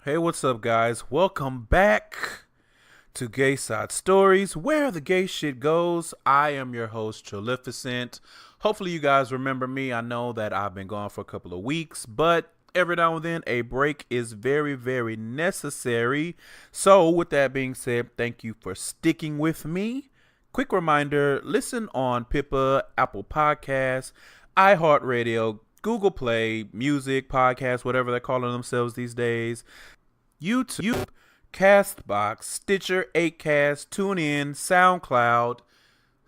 Hey, what's up, guys? Welcome back to Gayside Stories, where the gay shit goes. I am your host, Trilificent. Hopefully, you guys remember me. I know that I've been gone for a couple of weeks, but every now and then a break is very, very necessary. So, with that being said, thank you for sticking with me. Quick reminder, listen on Pippa, Apple Podcasts, iHeartRadio, Google Play, Music, Podcasts, whatever they're calling themselves these days. YouTube, Castbox, Stitcher, 8cast, TuneIn, SoundCloud,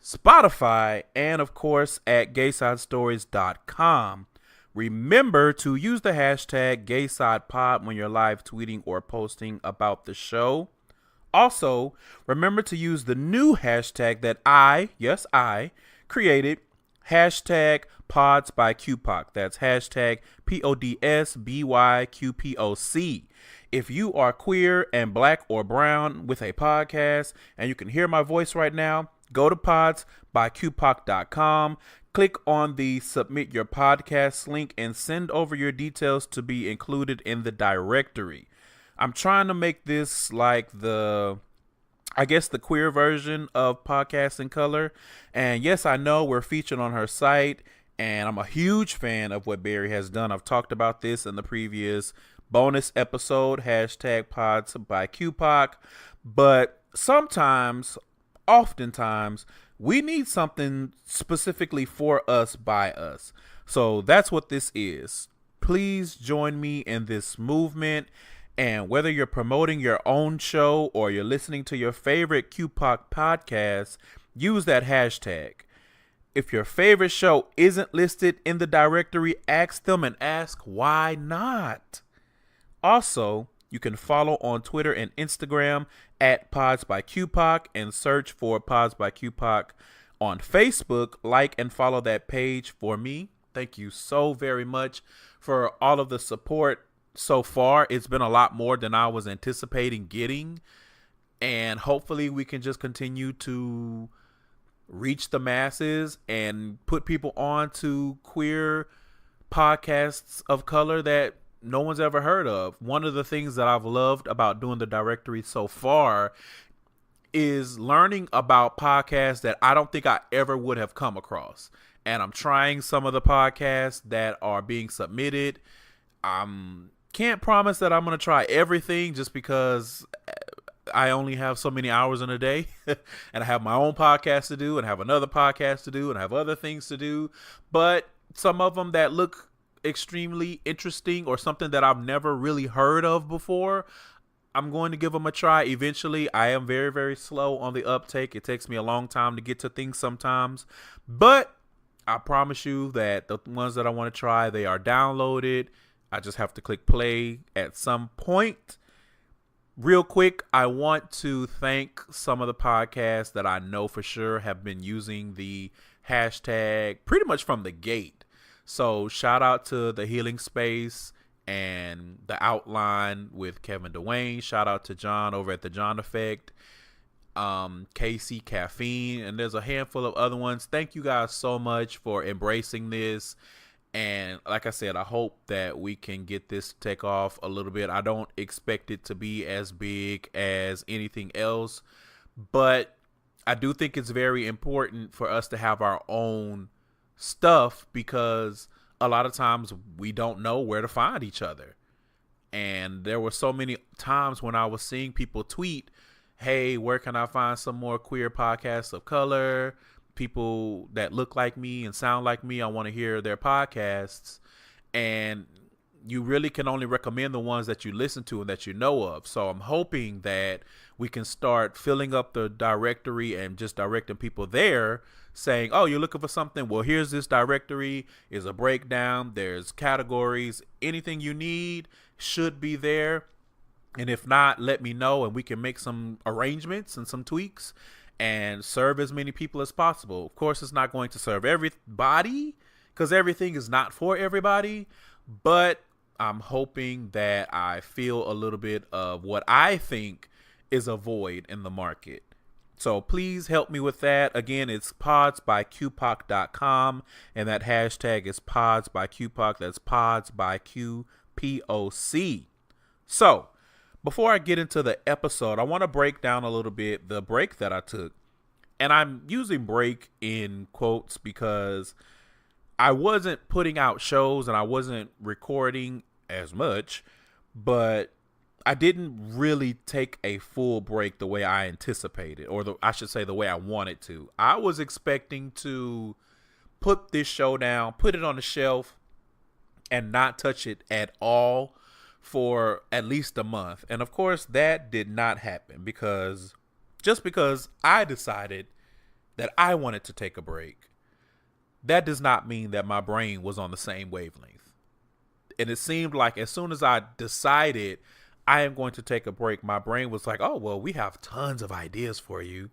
Spotify, and of course at GaysideStories.com. Remember to use the hashtag GaysidePod when you're live tweeting or posting about the show. Also, remember to use the new hashtag that I created, hashtag Pods by QPOC. That's hashtag PODSBYQPOC. If you are queer and black or brown with a podcast and you can hear my voice right now, go to podsbyqpoc.com, click on the submit your podcast link and send over your details to be included in the directory. I'm trying to make this like the queer version of Podcast in Color. And yes, I know we're featured on her site, and I'm a huge fan of what Barry has done. I've talked about this in the previous bonus episode, hashtag Pods by QPOC. But oftentimes, we need something specifically for us by us. So that's what this is. Please join me in this movement. And whether you're promoting your own show or you're listening to your favorite QPOC podcast, use that hashtag. If your favorite show isn't listed in the directory, ask them and ask why not. Also, you can follow on Twitter and Instagram at Pods by QPOC and search for Pods by QPOC on Facebook. Like and follow that page for me. Thank you so very much for all of the support. So far, it's been a lot more than I was anticipating getting, and hopefully we can just continue to reach the masses and put people on to queer podcasts of color that no one's ever heard of. One of the things that I've loved about doing the directory so far is learning about podcasts that I don't think I ever would have come across, and I'm trying some of the podcasts that are being submitted. Can't promise that I'm going to try everything just because I only have so many hours in a day and I have my own podcast to do and have another podcast to do and have other things to do. But some of them that look extremely interesting or something that I've never really heard of before, I'm going to give them a try eventually. I am very, very slow on the uptake. It takes me a long time to get to things sometimes. But I promise you that the ones that I want to try, they are downloaded. I just have to click play at some point. Real quick, I want to thank some of the podcasts that I know for sure have been using the hashtag pretty much from the gate. So shout out to The Healing Space and The Outline with Kevin Dwayne. Shout out to John over at The John Effect, Casey Caffeine, and there's a handful of other ones. Thank you guys so much for embracing this. And like I said, I hope that we can get this to take off a little bit. I don't expect it to be as big as anything else, but I do think it's very important for us to have our own stuff because a lot of times we don't know where to find each other. And there were so many times when I was seeing people tweet, hey, where can I find some more queer podcasts of color? People that look like me and sound like me, I want to hear their podcasts. And you really can only recommend the ones that you listen to and that you know of. So I'm hoping that we can start filling up the directory and just directing people there saying, oh, you're looking for something? Well, here's this directory. Is a breakdown. There's categories. Anything you need should be there. And if not, let me know and we can make some arrangements and some tweaks and serve as many people as possible. Of course, it's not going to serve everybody because everything is not for everybody, but I'm hoping that I feel a little bit of what I think is a void in the market. So please help me with that. Again, it's podsbyqpoc.com, and that hashtag is podsbyqpoc. That's podsbyqpoc. So before I get into the episode, I want to break down a little bit the break that I took. And I'm using break in quotes because I wasn't putting out shows and I wasn't recording as much, but I didn't really take a full break the way I anticipated, or I should say the way I wanted to. I was expecting to put this show down, put it on the shelf, and not touch it at all for at least a month. And of course, that did not happen because I decided that I wanted to take a break, that does not mean that my brain was on the same wavelength. And it seemed like as soon as I decided I am going to take a break, my brain was like, oh, well, we have tons of ideas for you.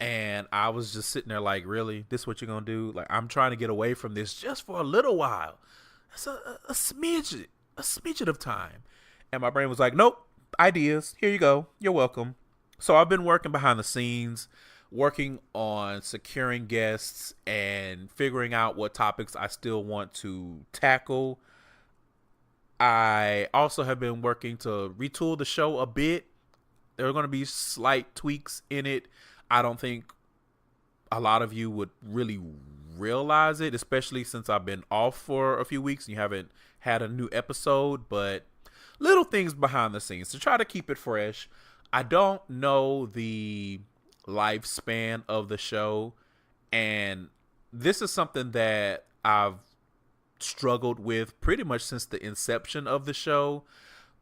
And I was just sitting there like, really? This is what you're going to do? Like, I'm trying to get away from this just for a little while. It's a smidget of time. And my brain was like, nope, ideas. Here you go. You're welcome. So I've been working behind the scenes, working on securing guests and figuring out what topics I still want to tackle. I also have been working to retool the show a bit. There are going to be slight tweaks in it. I don't think a lot of you would really realize it, especially since I've been off for a few weeks and you haven't had a new episode, but little things behind the scenes to try to keep it fresh. I don't know the lifespan of the show, and this is something that I've struggled with pretty much since the inception of the show.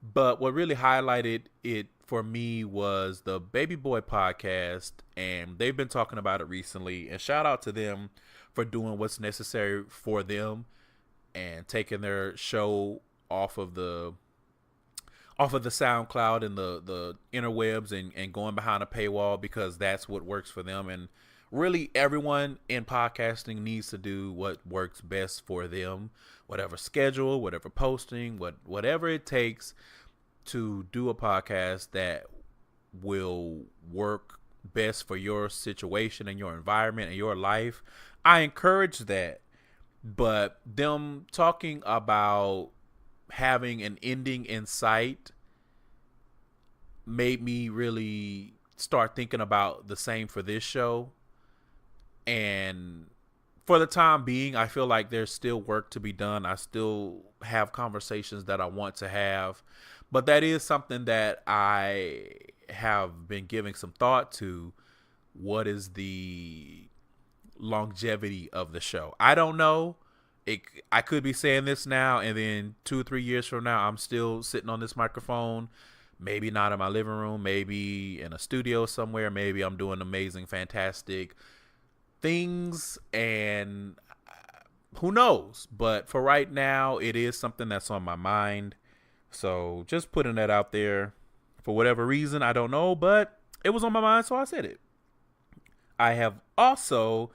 But what really highlighted it for me was the Baby Boy podcast, and they've been talking about it recently, and shout out to them for doing what's necessary for them and taking their show off of the SoundCloud and the interwebs and going behind a paywall, because that's what works for them. And really everyone in podcasting needs to do what works best for them, whatever schedule, whatever posting, whatever it takes to do a podcast that will work best for your situation and your environment and your life. I encourage that. But them talking about having an ending in sight made me really start thinking about the same for this show. And for the time being, I feel like there's still work to be done. I still have conversations that I want to have, but that is something that I have been giving some thought to. What is the longevity of the show? I don't know. I could be saying this now, and then 2 or 3 years from now, I'm still sitting on this microphone. Maybe not in my living room, maybe in a studio somewhere. Maybe I'm doing amazing, fantastic things, and who knows? But for right now, it is something that's on my mind. So just putting that out there. For whatever reason, I don't know, but it was on my mind, so I said it. I have also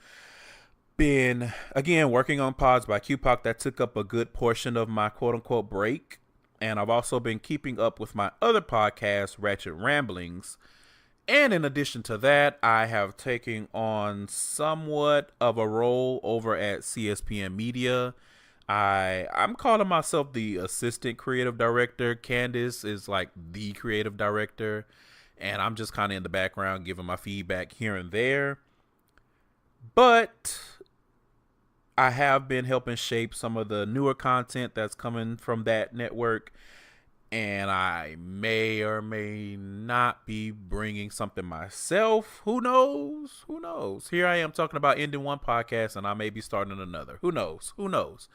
been, again, working on Pods by QPOC. That took up a good portion of my quote-unquote break. And I've also been keeping up with my other podcast, Ratchet Ramblings. And in addition to that, I have taken on somewhat of a role over at CSPN Media. I'm calling myself the assistant creative director. Candace is like the creative director. And I'm just kind of in the background giving my feedback here and there. But I have been helping shape some of the newer content that's coming from that network. And I may or may not be bringing something myself. Who knows? Who knows? Here I am talking about ending one podcast, and I may be starting another. Who knows? Who knows?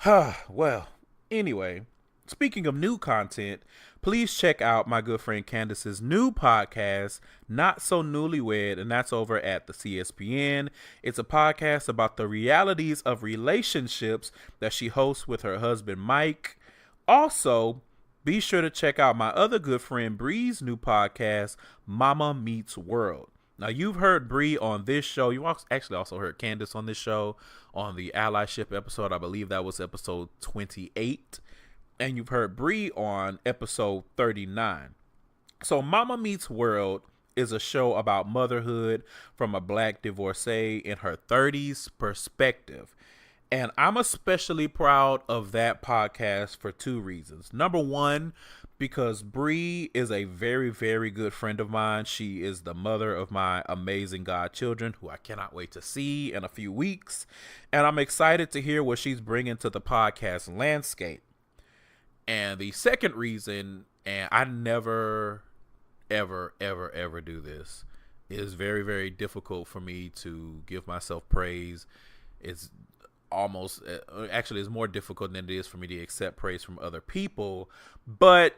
Well, anyway, speaking of new content, please check out my good friend Candace's new podcast, Not So Newlywed, and that's over at the CSPN. It's a podcast about the realities of relationships that she hosts with her husband, Mike. Also, be sure to check out my other good friend Bree's new podcast, Mama Meets World. Now, you've heard Bree on this show. You actually also heard Candace on this show on the allyship episode. I believe that was episode 28. And you've heard Bree on episode 39. So Mama Meets World is a show about motherhood from a black divorcee in her 30s perspective. And I'm especially proud of that podcast for two reasons. Number one, because Bree is a very, very good friend of mine. She is the mother of my amazing godchildren, who I cannot wait to see in a few weeks. And I'm excited to hear what she's bringing to the podcast landscape. And the second reason, and I never, ever, ever, ever do this, is very, very difficult for me to give myself praise. It's almost, actually, it's more difficult than it is for me to accept praise from other people. But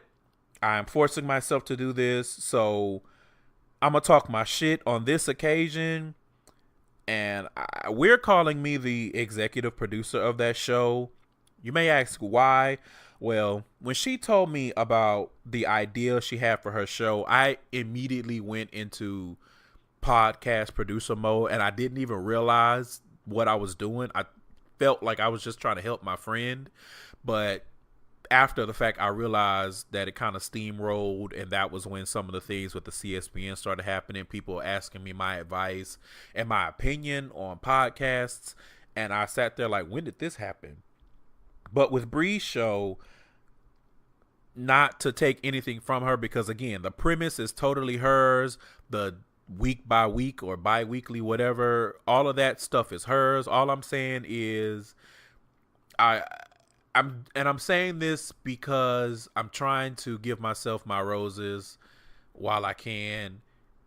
I'm forcing myself to do this, so I'm going to talk my shit on this occasion. And we're calling me the executive producer of that show. You may ask why. Well, when she told me about the idea she had for her show, I immediately went into podcast producer mode, and I didn't even realize what I was doing. I felt like I was just trying to help my friend, but after the fact, I realized that it kind of steamrolled, and that was when some of the things with the CSPN started happening. People asking me my advice and my opinion on podcasts, and I sat there like, when did this happen? But with Bree's show, not to take anything from her, because again, the premise is totally hers. The week by week or bi-weekly, whatever, all of that stuff is hers. All I'm saying is I'm saying this because I'm trying to give myself my roses while I can,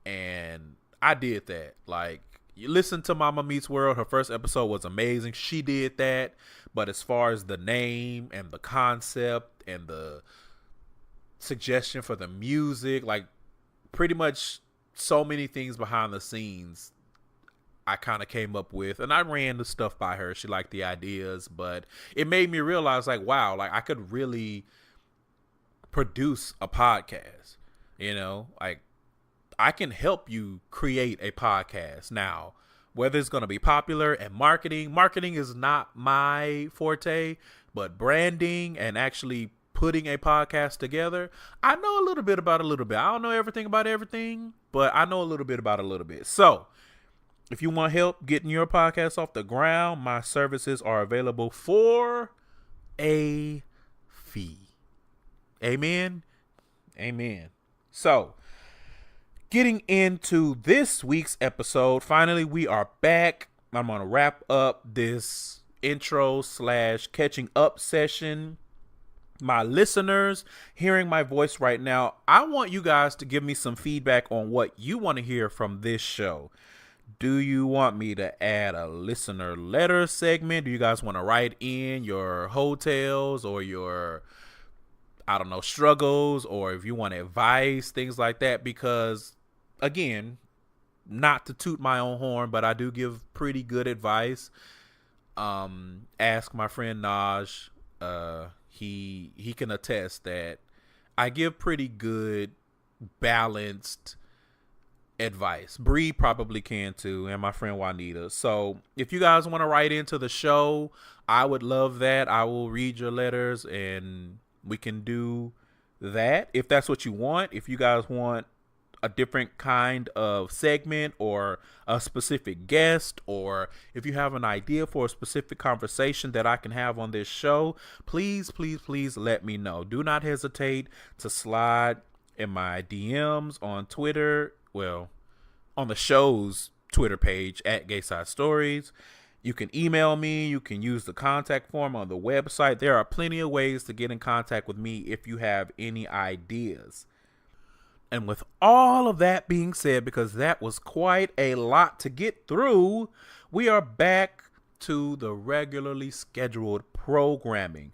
and I did that. Like, you listen to Mama Meets World, her first episode was amazing. She did that. But as far as the name and the concept and the suggestion for the music, like pretty much so many things behind the scenes I kind of came up with, and I ran the stuff by her. She liked the ideas, but it made me realize, like, wow, like I could really produce a podcast, you know, like I can help you create a podcast. Now, whether it's going to be popular and marketing is not my forte, but branding and actually putting a podcast together, I know a little bit about a little bit. I don't know everything about everything, but I know a little bit about a little bit. So if you want help getting your podcast off the ground, my services are available for a fee. Amen. Amen. So getting into this week's episode, finally, we are back. I'm going to wrap up this intro / catching up session. My listeners hearing my voice right now, I want you guys to give me some feedback on what you want to hear from this show. Do you want me to add a listener letter segment? Do you guys want to write in your hotels or your, I don't know, struggles, or if you want advice, things like that? Because again, not to toot my own horn, but I do give pretty good advice. Ask my friend Naj. He can attest that I give pretty good, balanced advice. Bree probably can too, and my friend Juanita. So if you guys want to write into the show, I would love that. I will read your letters and we can do that if that's what you want. If you guys want a different kind of segment or a specific guest, or if you have an idea for a specific conversation that I can have on this show, please let me know. Do not hesitate to slide in my DMs on Twitter. Well, on the show's Twitter page at Gayside Stories. You can email me. You can use the contact form on the website. There are plenty of ways to get in contact with me if you have any ideas. And with all of that being said, because that was quite a lot to get through, we are back to the regularly scheduled programming.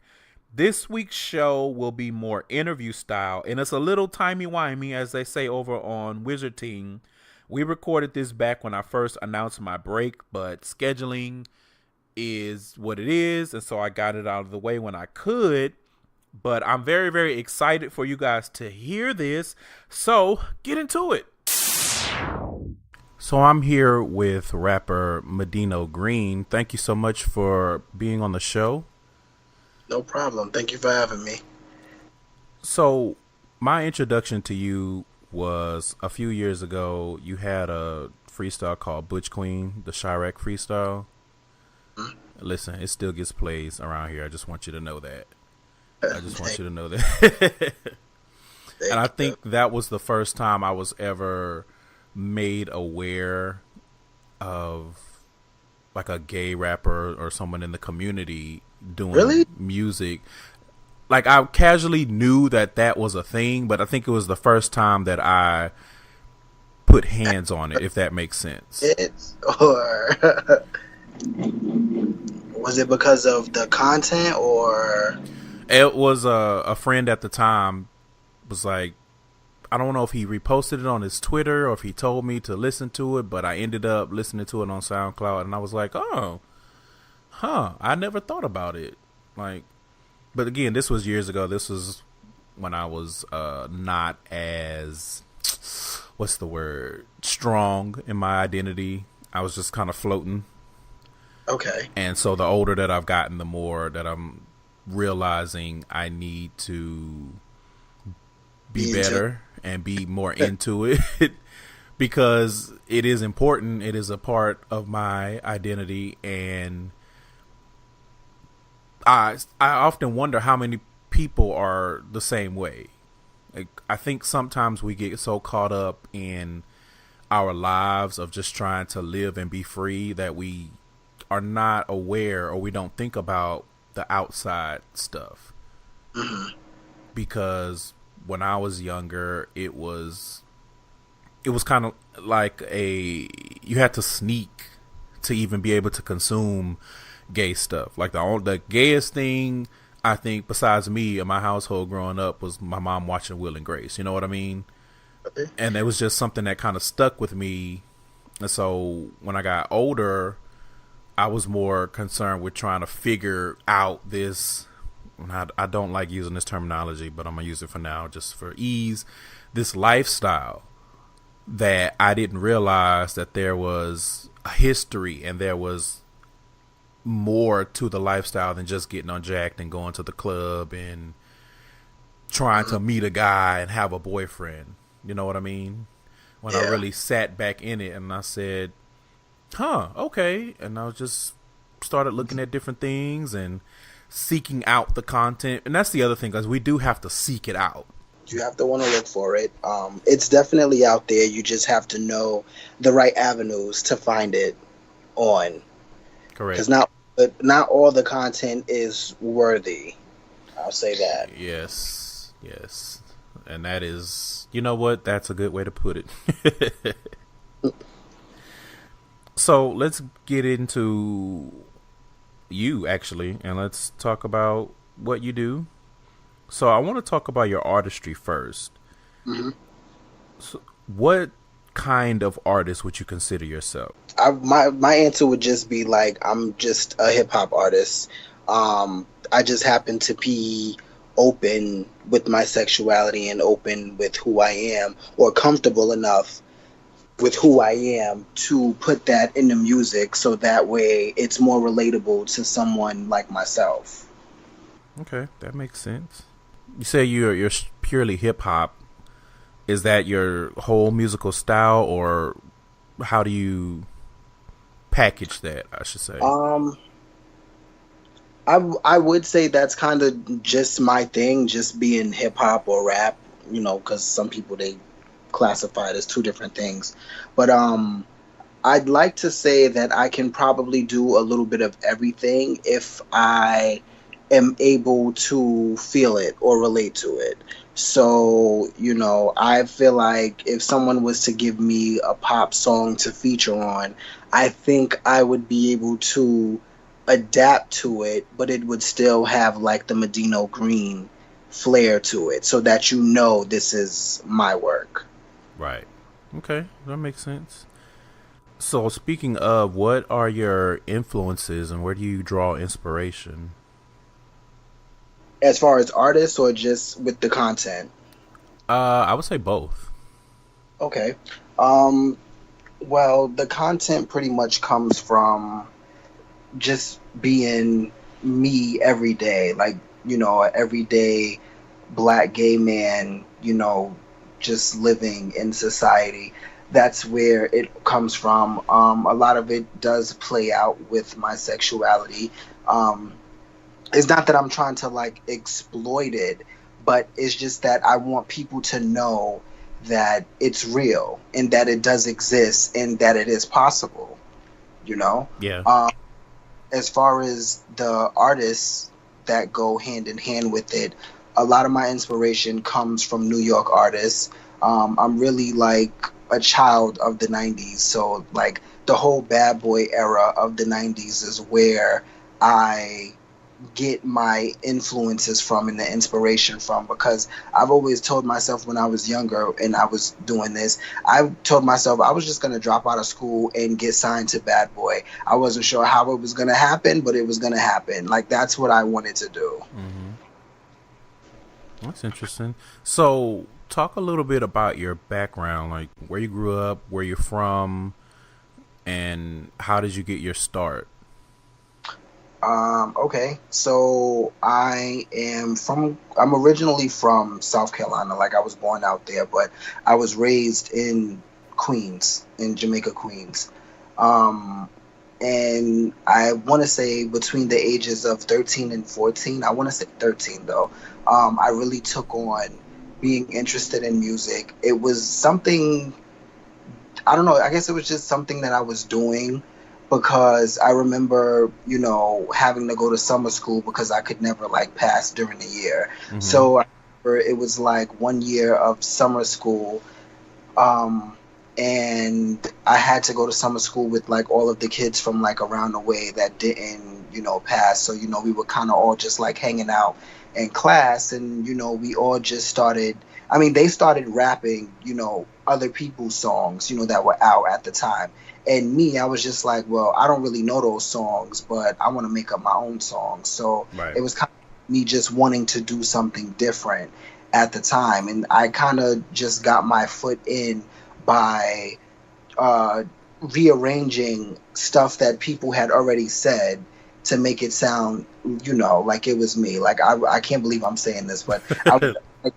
This week's show will be more interview style, and it's a little timey-wimey, as they say over on Wizard Team. We recorded this back when I first announced my break, but scheduling is what it is, and so I got it out of the way when I could. But I'm very, very excited for you guys to hear this. So get into it. So I'm here with rapper Medino Green. Thank you so much for being on the show. No problem. Thank you for having me. So my introduction to you was a few years ago. You had a freestyle called Butch Queen, the Chirac freestyle. Mm-hmm. Listen, it still gets plays around here. I just want you to know that. I just want Thank, you to know that. And I thank you. think that was the first time I was ever made aware of like a gay rapper or someone in the community doing Really? music. Like I casually knew that was a thing, but I think it was the first time that I put hands on it, if that makes sense. It's or was it because of the content or? It was a friend at the time was like, I don't know if he reposted it on his Twitter or if he told me to listen to it, but I ended up listening to it on SoundCloud, and I was like, oh, I never thought about it. Like, but again, this was years ago. This was when I was not as, what's the word, strong in my identity. I was just kind of floating. Okay. And so the older that I've gotten, the more that I'm realizing I need to be better and be more into it because it is important. It is a part of my identity, and I often wonder how many people are the same way. Like, I think sometimes we get so caught up in our lives of just trying to live and be free that we are not aware or we don't think about the outside stuff. Hmm. Because when I was younger, it was kind of like you had to sneak to even be able to consume gay stuff. Like the gayest thing I think besides me in my household growing up was my mom watching Will and Grace. You know what I mean? Okay. And it was just something that kind of stuck with me. And so when I got older, I was more concerned with trying to figure out this. I don't like using this terminology, but I'm going to use it for now just for ease. This lifestyle that I didn't realize that there was a history and there was more to the lifestyle than just getting on jacked and going to the club and trying to meet a guy and have a boyfriend. You know what I mean? When I Yeah. really sat back in it and I said, okay. And I just started looking at different things and seeking out the content. And that's the other thing, because we do have to seek it out. You have to want to look for it. It's definitely out there. You just have to know the right avenues to find it on. Correct. Because not all the content is worthy. I'll say that. Yes. And that is, you know what? That's a good way to put it. So let's get into you, actually, and let's talk about what you do. So I want to talk about your artistry first. Hmm. So what kind of artist would you consider yourself? My answer would just be like, I'm just a hip hop artist. I just happen to be open with my sexuality and open with who I am, or comfortable enough with who I am to put that in the music, so that way it's more relatable to someone like myself. Okay, that makes sense. You say you're purely hip hop. Is that your whole musical style, or how do you package that, I should say? I would say that's kind of just my thing, just being hip hop or rap, because some people they classify it as two different things. But I'd like to say that I can probably do a little bit of everything if I am able to feel it or relate to it. So, I feel like if someone was to give me a pop song to feature on, I think I would be able to adapt to it, but it would still have like the Medino Green flair to it, so that this is my work. Right. Okay, that makes sense. So speaking of, what are your influences and where do you draw inspiration? As far as artists or just with the content? I would say both. Okay. Um, well, the content pretty much comes from just being me every day, like, an everyday black gay man, just living in society. that's where it comes from. A lot of it does play out with my sexuality. Um, it's not that I'm trying to like exploit it, but it's just that I want people to know that it's real and that it does exist and that it is possible, you know? Yeah. Um, as far as the artists that go hand in hand with it, a lot of my inspiration comes from New York artists. I'm really like a child of the 90s. So, like, the whole bad boy era of the 90s is where I get my influences from and the inspiration from, because I've always told myself when I was younger and I was doing this, I told myself I was just going to drop out of school and get signed to Bad Boy. I wasn't sure how it was going to happen, but it was going to happen. Like, that's what I wanted to do. Mm-hmm. That's interesting. So, talk a little bit about your background, like where you grew up, where you're from, and how did you get your start? Okay, so I'm originally from South Carolina. Like, I was born out there, but I was raised in Queens, in Jamaica, Queens. Um, and I want to say between the ages of 13 and 14, I want to say 13 though, I really took on being interested in music. It was something, I don't know, I guess it was just something that I was doing because I remember, having to go to summer school because I could never like pass during the year. Mm-hmm. So I remember it was like 1 year of summer school. Um, and I had to go to summer school with like all of the kids from like around the way that didn't, pass. So, we were kind of all just like hanging out in class, and, we all just started, I mean, they started rapping, other people's songs, that were out at the time. And me, I was just like, well, I don't really know those songs, but I want to make up my own songs. So Right. it was kind of me just wanting to do something different at the time. And I kind of just got my foot in by uh, rearranging stuff that people had already said to make it sound, like it was me. Like, I can't believe I'm saying this, but I was like,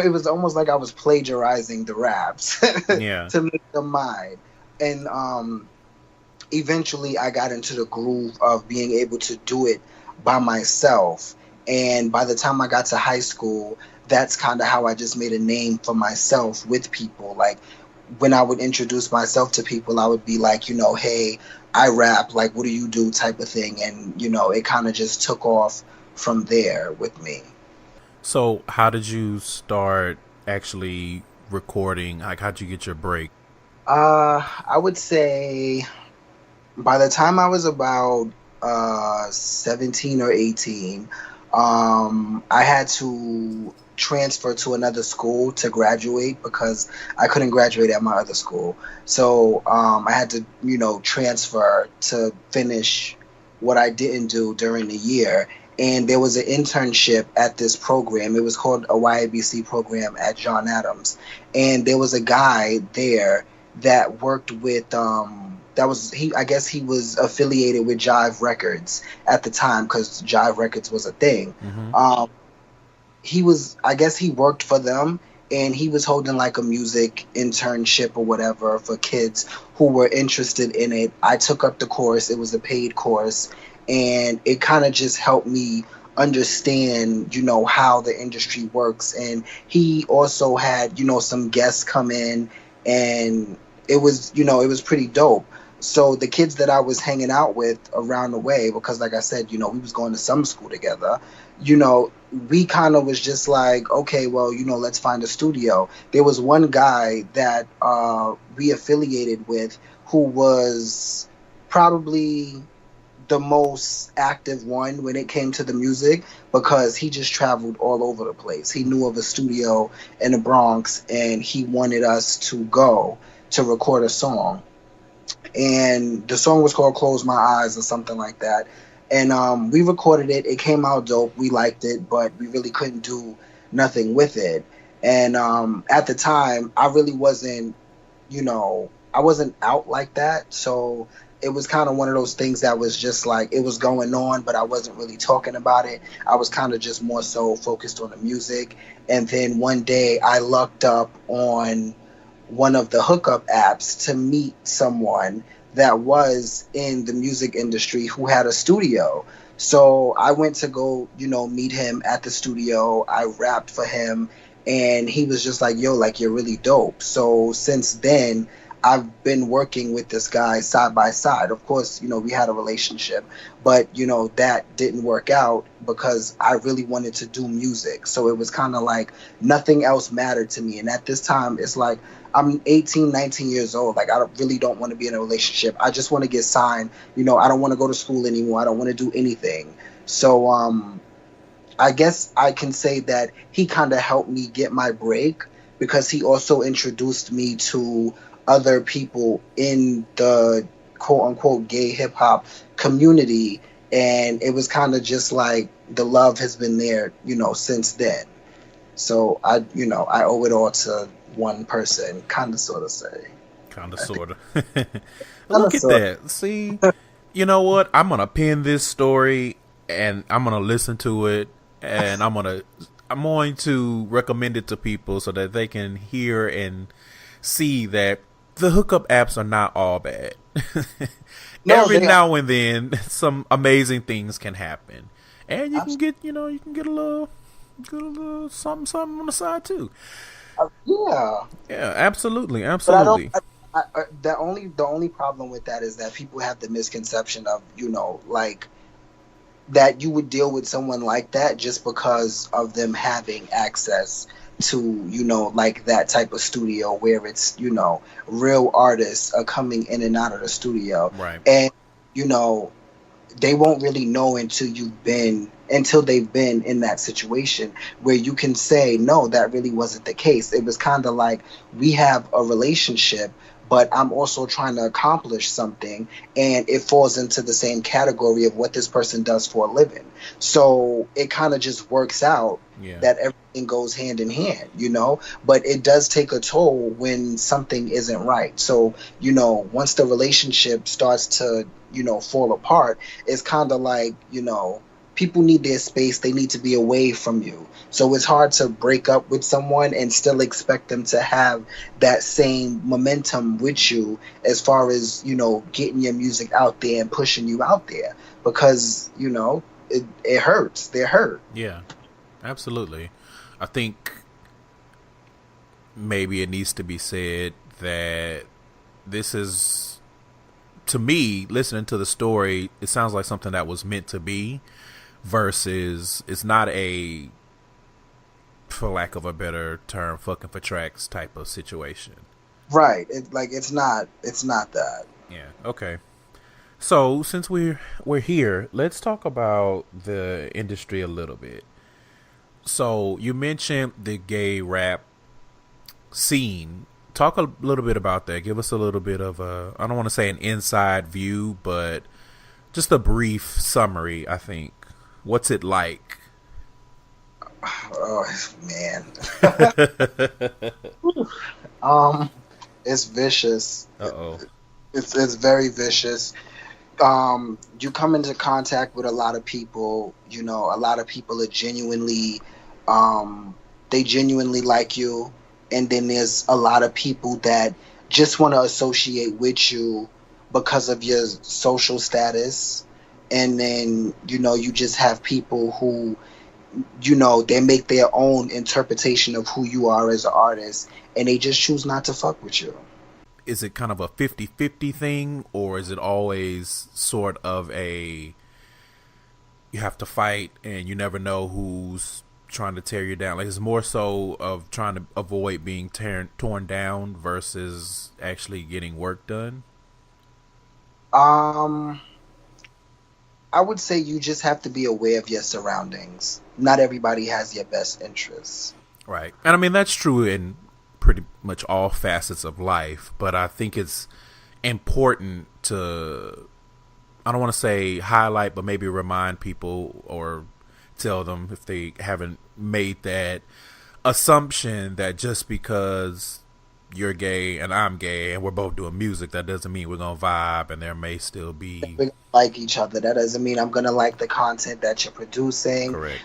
it was almost like I was plagiarizing the raps Yeah. to make them mine. And eventually I got into the groove of being able to do it by myself. And by the time I got to high school, that's kind of how I just made a name for myself with people. Like, when I would introduce myself to people, I would be like, hey, I rap, like, what do you do, type of thing. And, it kind of just took off from there with me. So, how did you start actually recording? Like, how'd you get your break? I would say by the time I was about 17 or 18, I had to transfer to another school to graduate because I couldn't graduate at my other school. So I had to, transfer to finish what I didn't do during the year. And there was an internship at this program. It was called a YABC program at John Adams. And there was a guy there that worked with that was he I guess he was affiliated with Jive Records at the time because Jive Records was a thing. Mm-hmm. He was, I guess he worked for them, and he was holding like a music internship or whatever for kids who were interested in it. I took up the course. It was a paid course, and it kind of just helped me understand, how the industry works. And he also had, some guests come in, and it was pretty dope. So the kids that I was hanging out with around the way, because like I said, we was going to summer school together, you know, we kind of was just like, okay, well, let's find a studio. There was one guy that we affiliated with who was probably the most active one when it came to the music, because he just traveled all over the place. He knew of a studio in the Bronx, and he wanted us to go to record a song. And the song was called Close My Eyes or something like that. And we recorded it. It came out dope. We liked it, but we really couldn't do nothing with it. And at the time, I really wasn't, I wasn't out like that. So it was kind of one of those things that was just like, it was going on, but I wasn't really talking about it. I was kind of just more so focused on the music. And then one day I lucked up on one of the hookup apps to meet someone that was in the music industry who had a studio. So I went to go, meet him at the studio. I rapped for him, and he was just like, yo, like, you're really dope. So since then, I've been working with this guy side by side. Of course, we had a relationship, but that didn't work out because I really wanted to do music. So it was kind of like nothing else mattered to me. And at this time, it's like I'm 18, 19 years old. Like, really don't want to be in a relationship. I just want to get signed. I don't want to go to school anymore. I don't want to do anything. So I guess I can say that he kind of helped me get my break because he also introduced me to other people in the quote unquote gay hip hop community. And it was kind of just like the love has been there, since then. So I owe it all to one person, kind of, sort of say. Kind of, sort of. Look at that. See, you know what? I'm going to pin this story and I'm going to listen to it and I'm going to recommend it to people so that they can hear and see that the hookup apps are not all bad. Every now and then, some amazing things can happen, and you can get, a little something on the side too. Yeah, absolutely. But the only problem with that is that people have the misconception of, like, that you would deal with someone like that just because of them having access to, like that type of studio where it's, real artists are coming in and out of the studio. Right. And, they won't really know until they've been in that situation where you can say, no, that really wasn't the case. It was kind of like, we have a relationship, but I'm also trying to accomplish something, and it falls into the same category of what this person does for a living. So it kind of just works out that everything goes hand in hand, but it does take a toll when something isn't right. So, once the relationship starts to, fall apart, it's kind of like, people need their space. They need to be away from you. So it's hard to break up with someone and still expect them to have that same momentum with you as far as, getting your music out there and pushing you out there because, it hurts. They're hurt. Yeah, absolutely. I think maybe it needs to be said that this is, to me, listening to the story, it sounds like something that was meant to be. Versus, it's not a, for lack of a better term, fucking for tracks type of situation. Right. It's not that. Yeah. Okay. So since we're here, let's talk about the industry a little bit. So you mentioned the gay rap scene. Talk a little bit about that. Give us a little bit of I don't want to say an inside view, but just a brief summary, I think. What's it like? Oh man. It's vicious. Uh-oh. It's very vicious. You come into contact with a lot of people, a lot of people are genuinely they genuinely like you, and then there's a lot of people that just want to associate with you because of your social status. And then, you just have people who, they make their own interpretation of who you are as an artist, and they just choose not to fuck with you. Is it kind of a 50-50 thing, or is it always sort of a, you have to fight and you never know who's trying to tear you down? Like, it's more so of trying to avoid being torn down versus actually getting work done? I would say you just have to be aware of your surroundings. Not everybody has your best interests. Right. And I mean, that's true in pretty much all facets of life, but I think it's important to, I don't want to say highlight, but maybe remind people or tell them if they haven't made that assumption that just because you're gay and I'm gay and we're both doing music, that doesn't mean we're gonna vibe, and there may still be we like each other. That doesn't mean I'm gonna like the content that you're producing. Correct.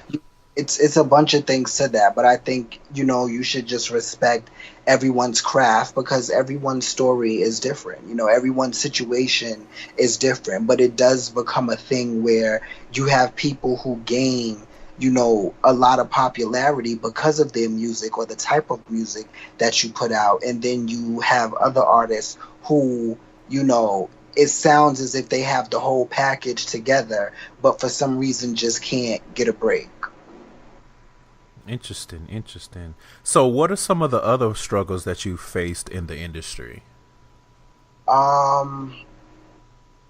it's a bunch of things to that, but I think, you should just respect everyone's craft because everyone's story is different. Everyone's situation is different, but it does become a thing where you have people who gain, a lot of popularity because of their music or the type of music that you put out, and then you have other artists who, it sounds as if they have the whole package together, but for some reason just can't get a break. Interesting, interesting. So, what are some of the other struggles that you faced in the industry? Um,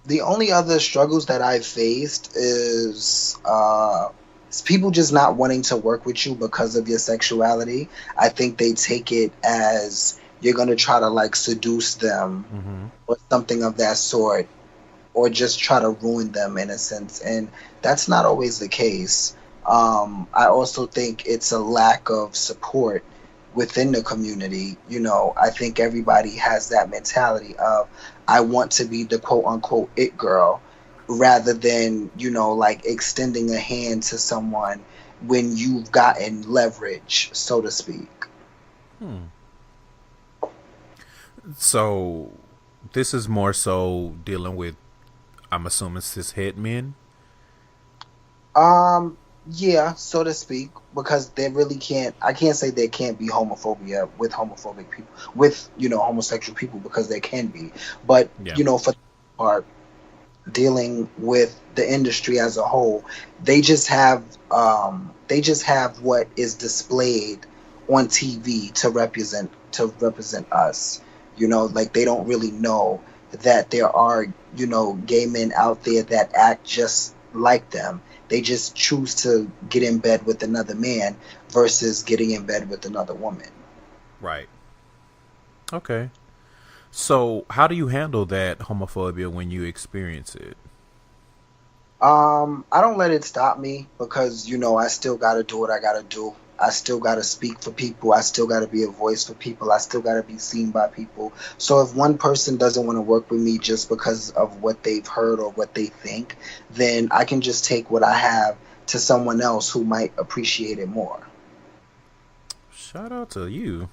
the only other struggles that I've faced is people just not wanting to work with you because of your sexuality. I think they take it as you're gonna try to like seduce them Mm-hmm. or something of that sort, or just try to ruin them in a sense. And that's not always the case. I also think it's a lack of support within the community. I think everybody has that mentality of, I want to be the quote unquote it girl, rather than, like extending a hand to someone when you've gotten leverage, so to speak. Hmm. So, this is more so dealing with, I'm assuming, cishet men. Um, yeah, so to speak, because they really can't. I can't say there can't be homophobia with homophobic people, with homosexual people, because there can be. But Yeah. for the most part, dealing with the industry as a whole, they just have what is displayed on TV to represent us. Like they don't really know that there are gay men out there that act just like them. They just choose to get in bed with another man versus getting in bed with another woman. Right. Okay. So, how do you handle that homophobia when you experience it? I don't let it stop me because, I still gotta do what I gotta do. I still gotta speak for people. I still gotta be a voice for people. I still gotta be seen by people. So if one person doesn't want to work with me just because of what they've heard or what they think, then I can just take what I have to someone else who might appreciate it more. Shout out to you.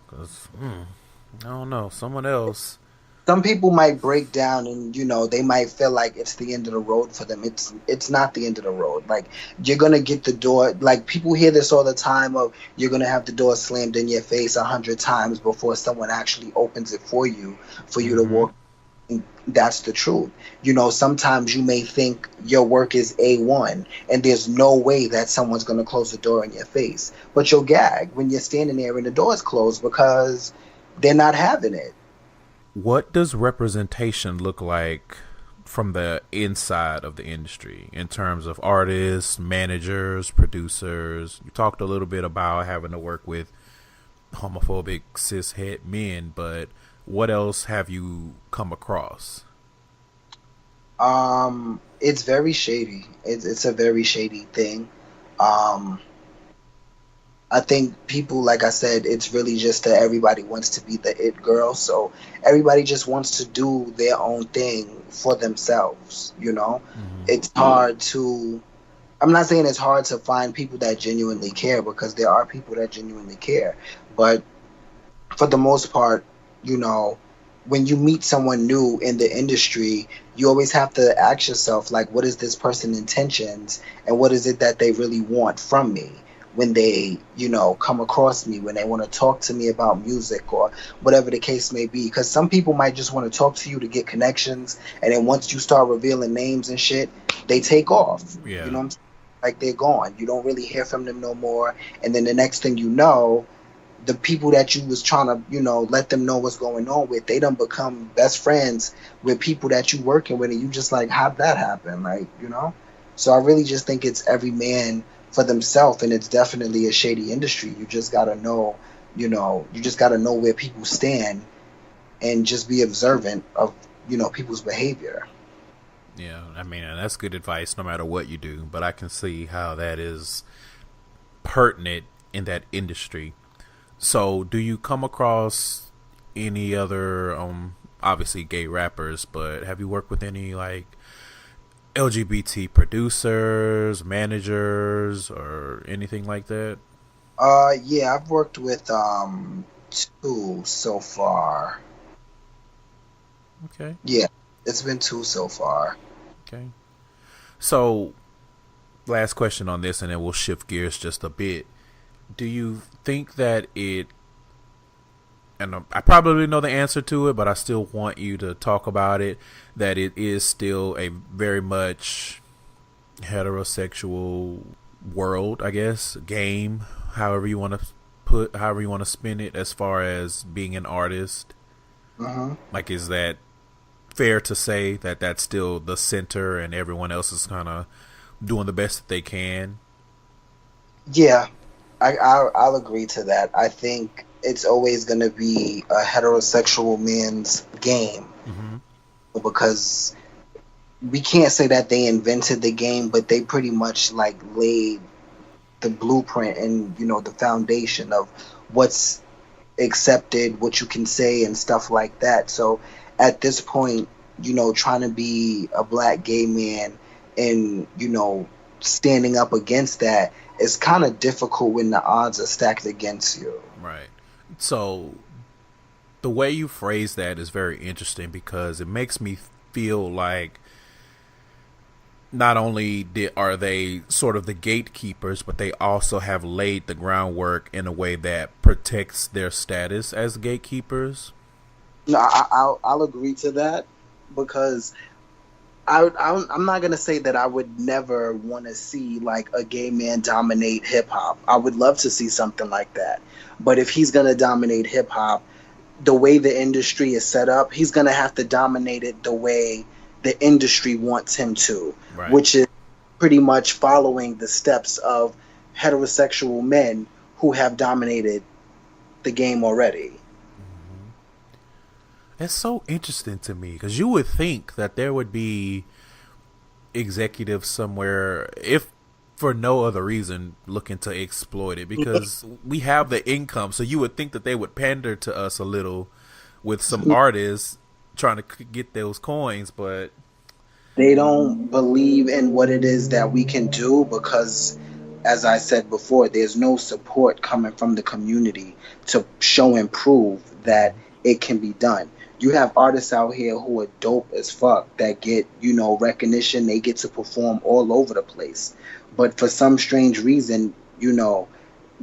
Because, I don't know, someone else. Some people might break down and they might feel like it's the end of the road for them. It's not the end of the road. Like, you're gonna get the door, like people hear this all the time of, you're gonna have the door slammed in your face 100 times before someone actually opens it for you to Mm-hmm. walk in. That's the truth. Sometimes you may think your work is A1 and there's no way that someone's gonna close the door in your face, but you'll gag when you're standing there and the door's closed because they're not having it. What does representation look like from the inside of the industry in terms of artists, managers, producers? You talked a little bit about having to work with homophobic cishet men, but what else have you come across? It's very shady. It's a very shady thing. Um, I think people, like I said, it's really just that everybody wants to be the it girl. So everybody just wants to do their own thing for themselves. Mm-hmm. It's hard to, I'm not saying it's hard to find people that genuinely care, because there are people that genuinely care. But for the most part, you know, when you meet someone new in the industry, you always have to ask yourself, like, what is this person's intentions and what is it that they really want from me when they, come across me, when they want to talk to me about music or whatever the case may be. Because some people might just want to talk to you to get connections, and then once you start revealing names and shit, they take off. You Yeah. know what I'm saying? Like, they're gone. You don't really hear from them no more. And then the next thing you know, the people that you was trying to, let them know what's going on with, they don't become best friends with people that you working with, and you just like, how'd that happen? Like. So I really just think it's every man for themselves, and it's definitely a shady industry. You just gotta know where people stand and just be observant of, people's behavior. Yeah, I mean, and that's good advice no matter what you do, but I can see how that is pertinent in that industry. So, do you come across any other, obviously gay rappers, but have you worked with any like LGBT producers, managers, or anything like that? Yeah, I've worked with two so far. Okay, Yeah, it's been two so far. okay. So, last question on this, and then we'll shift gears just a bit. Do you think that it, and I probably know the answer to it, but I still want you to talk about it, that it is still a very much heterosexual world, I guess, game, however you want to however you want to spin it, as far as being an artist? Hmm. Like, is that fair to say that that's still the center and everyone else is kind of doing the best that they can? Yeah, I'll agree to that. I think it's always going to be a heterosexual man's game Mm-hmm. because we can't say that they invented the game, but they pretty much like laid the blueprint and the foundation of what's accepted, what you can say, and stuff like that. So at this point, trying to be a black gay man and standing up against that is kind of difficult when the odds are stacked against you. Right. So the way you phrase that is very interesting because it makes me feel like not only are they sort of the gatekeepers, but they also have laid the groundwork in a way that protects their status as gatekeepers. No, I'll agree to that because I'm not gonna say that I would never want to see like a gay man dominate hip hop. I would love to see something like that. But if he's gonna dominate hip hop, the way the industry is set up, he's gonna have to dominate it the way the industry wants him to, Right. which is pretty much following the steps of heterosexual men who have dominated the game already. It's so interesting to me because you would think that there would be executives somewhere, if for no other reason, looking to exploit it because we have the income. So you would think that they would pander to us a little with some artists trying to get those coins, but They don't believe in what it is that we can do because, as I said before, there's no support coming from the community to show and prove that it can be done. You have artists out here who are dope as fuck that get, recognition. They get to perform all over the place. But for some strange reason, the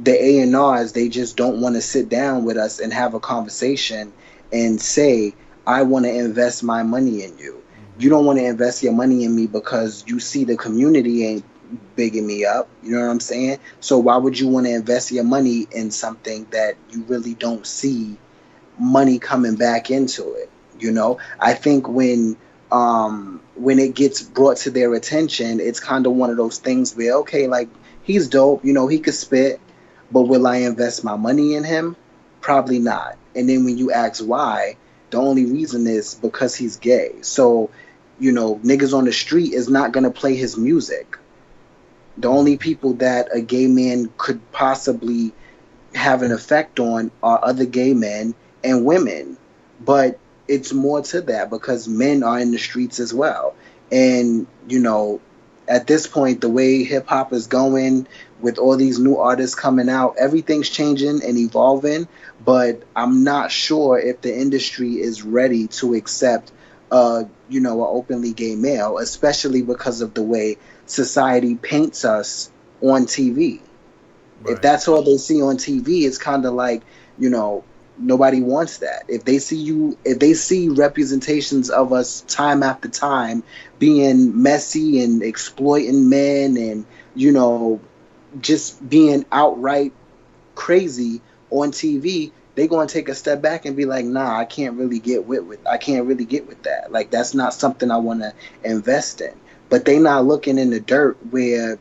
A&Rs, they just don't want to sit down with us and have a conversation and say, I want to invest my money in you. You don't want to invest your money in me because you see the community ain't bigging me up. You know what I'm saying? So why would you want to invest your money in something that you really don't see money coming back into it? I think when it gets brought to their attention, it's kind of one of those things where, okay, like he's dope, he could spit, but will I invest my money in him? Probably not. And then when you ask why, the only reason is because he's gay. So, niggas on the street is not going to play his music. The only people that a gay man could possibly have an effect on are other gay men and women. But it's more to that because men are in the streets as well. And, at this point, the way hip hop is going, with all these new artists coming out, everything's changing and evolving. But I'm not sure if the industry is ready to accept, an openly gay male, especially because of the way society paints us on TV. If right. that's all they see on TV, it's kind of like, you know, nobody wants that. If they see representations of us time after time being messy and exploiting men and, just being outright crazy on TV, they going to take a step back and be like, nah, I can't really get with that. Like, that's not something I want to invest in. But they not looking in the dirt where,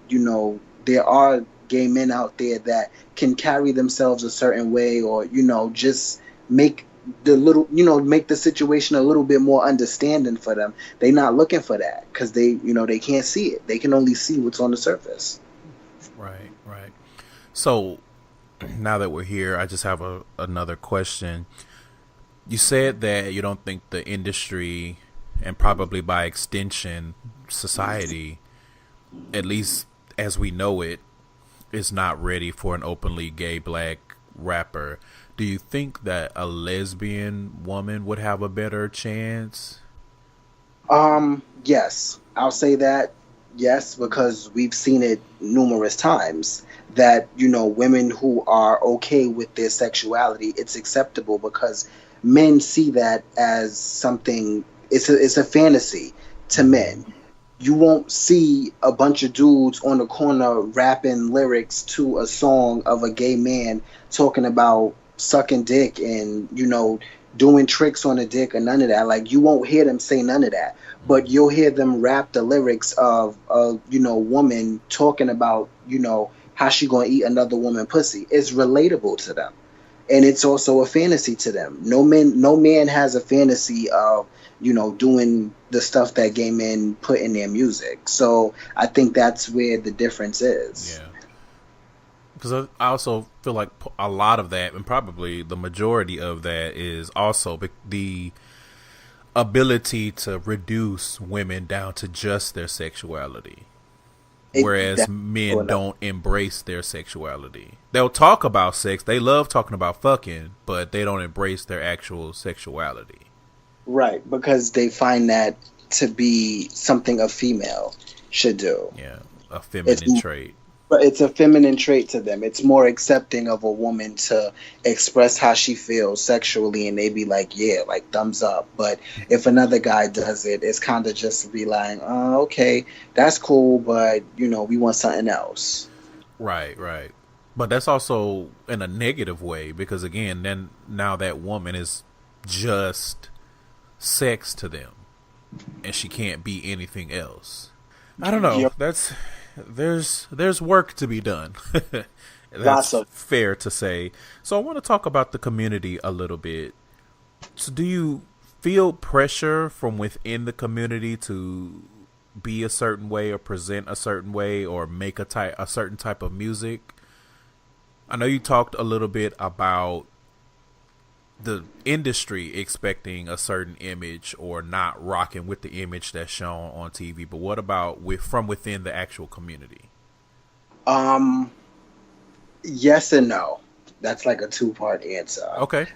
there are gay men out there that can carry themselves a certain way or, just make make the situation a little bit more understanding for them. They not looking for that because they can't see it. They can only see what's on the surface. Right, right. So now that we're here, I just have another question. You said that you don't think the industry, and probably by extension, society, at least as we know it, is not ready for an openly gay black rapper. Do you think that a lesbian woman would have a better chance? Yes, I'll say that. Yes, because we've seen it numerous times that, women who are okay with their sexuality, it's acceptable because men see that as something, it's a fantasy to men. You won't see a bunch of dudes on the corner rapping lyrics to a song of a gay man talking about sucking dick and, doing tricks on a dick or none of that. Like, you won't hear them say none of that, but you'll hear them rap the lyrics of a, woman talking about, how she gonna eat another woman pussy. It's relatable to them. And it's also a fantasy to them. No man has a fantasy of, doing the stuff that gay men put in their music. So I think that's where the difference is. Yeah. Because I also feel like a lot of that, and probably the majority of that, is also the ability to reduce women down to just their sexuality. Whereas men don't embrace their sexuality. They'll talk about sex. They love talking about fucking, but they don't embrace their actual sexuality. Right, because they find that to be something a female should do. Yeah, a feminine trait. But it's a feminine trait to them. It's more accepting of a woman to express how she feels sexually, and they be like, yeah, like thumbs up. But if another guy does it, it's kind of just to be like, oh, okay, that's cool, but, we want something else. Right. But that's also in a negative way because, again, then now that woman is just sex to them, and she can't be anything else. I don't know. Yep. There's work to be done. That's fair to say. So I want to talk about the community a little bit. So do you feel pressure from within the community to be a certain way or present a certain way or make a certain type of music? I know you talked a little bit about the industry expecting a certain image or not rocking with the image that's shown on TV, but what about from within the actual community? Yes and no. That's like a two-part answer. Okay.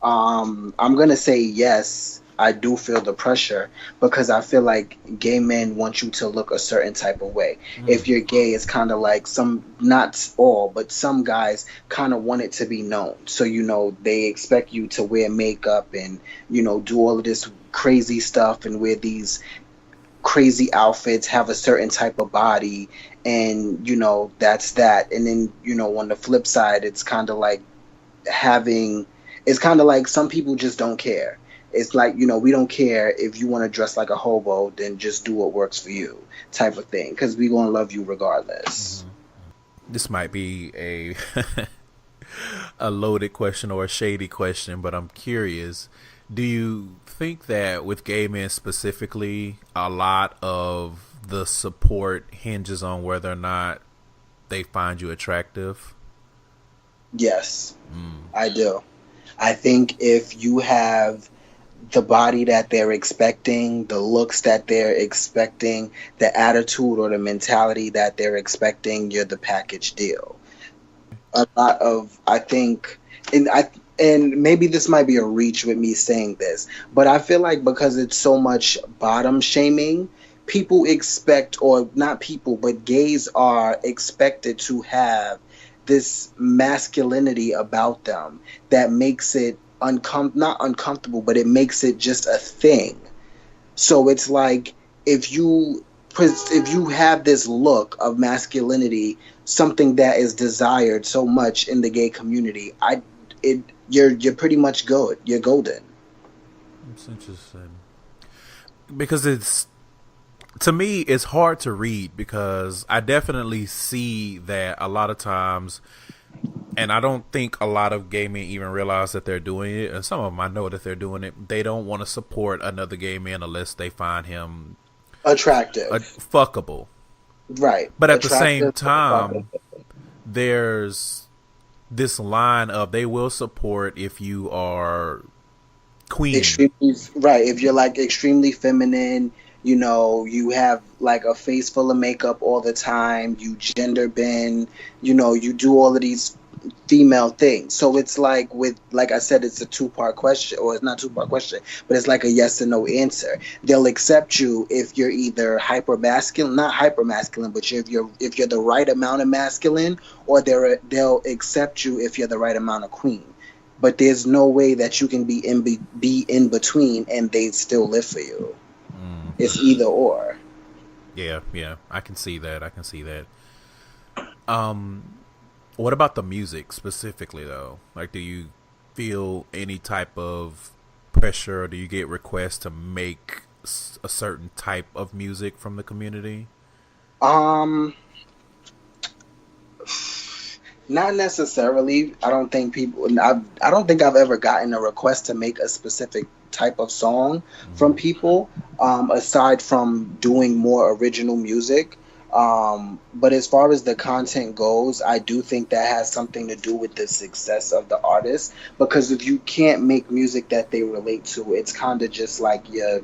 I'm gonna say yes. I do feel the pressure because I feel like gay men want you to look a certain type of way. If you're gay, it's kind of like not all, but some guys kind of want it to be known. So, they expect you to wear makeup and, do all of this crazy stuff and wear these crazy outfits, have a certain type of body, and, that's that. And then, on the flip side, it's kind of like some people just don't care. It's like, we don't care if you want to dress like a hobo, then just do what works for you type of thing, because we're going to love you regardless. This might be a a loaded question or a shady question, but I'm curious. Do you think that with gay men specifically, a lot of the support hinges on whether or not they find you attractive? Yes, I do. I think if you have the body that they're expecting, the looks that they're expecting, the attitude or the mentality that they're expecting, you're the package deal. A lot of, I think, and maybe this might be a reach with me saying this, but I feel like because it's so much bottom shaming, people expect, or not people, but gays are expected to have this masculinity about them that makes it not uncomfortable, but it makes it just a thing. So it's like if you have this look of masculinity, something that is desired so much in the gay community, you're pretty much good. You're golden. It's interesting because to me it's hard to read because I definitely see that a lot of times. And I don't think a lot of gay men even realize that they're doing it. And some of them, I know that they're doing it. They don't want to support another gay man unless they find him attractive, fuckable. Right. But at the same time, there's this line of they will support if you are queen. Right. If you're like extremely feminine, You have like a face full of makeup all the time, you gender bend, you do all of these female things. So it's like like I said, it's a two-part question, or it's not two-part question, but it's like a yes or no answer. They'll accept you if you're either hyper masculine, not hyper masculine, but if you're the right amount of masculine, or they'll accept you if you're the right amount of queen. But there's no way that you can be in between and they still live for you. It's either or. Yeah, yeah, I can see that. I can see that. What about the music specifically, though? Like, do you feel any type of pressure, or do you get requests to make a certain type of music from the community? Um, Not necessarily. I don't think I've ever gotten a request to make a specific type of song from people, aside from doing more original music. But as far as the content goes, I do think that has something to do with the success of the artist. Because if you can't make music that they relate to, it's kind of just like you're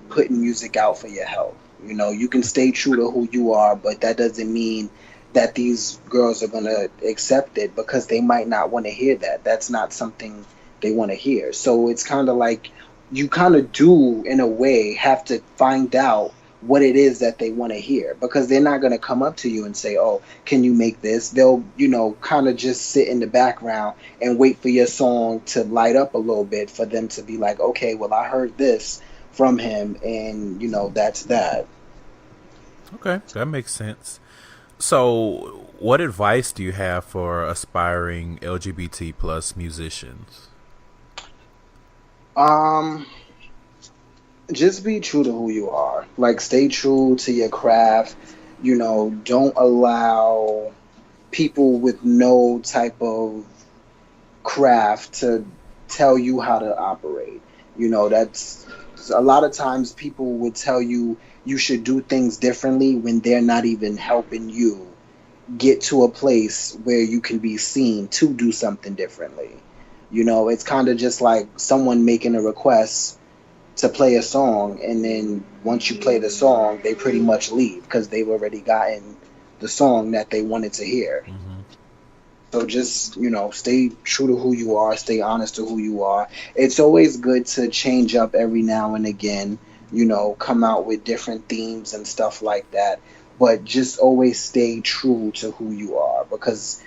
putting music out for your health. You can stay true to who you are, but that doesn't mean that these girls are going to accept it, because they might not want to hear that. That's not something they want to hear. So it's kind of like you kind of do, in a way, have to find out what it is that they want to hear, because they're not going to come up to you and say, "Oh, can you make this?" They'll, kind of just sit in the background and wait for your song to light up a little bit for them to be like, "Okay, well, I heard this from him, and that's that." Okay, that makes sense. So, what advice do you have for aspiring LGBT plus musicians? Um, just be true to who you are. Like, stay true to your craft. Don't allow people with no type of craft to tell you how to operate. That's a lot of times people would tell you you should do things differently when they're not even helping you get to a place where you can be seen to do something differently. It's kind of just like someone making a request to play a song, and then once you play the song, they pretty much leave because they've already gotten the song that they wanted to hear. Mm-hmm. So just, stay true to who you are, stay honest to who you are. It's always good to change up every now and again, come out with different themes and stuff like that. But just always stay true to who you are, because,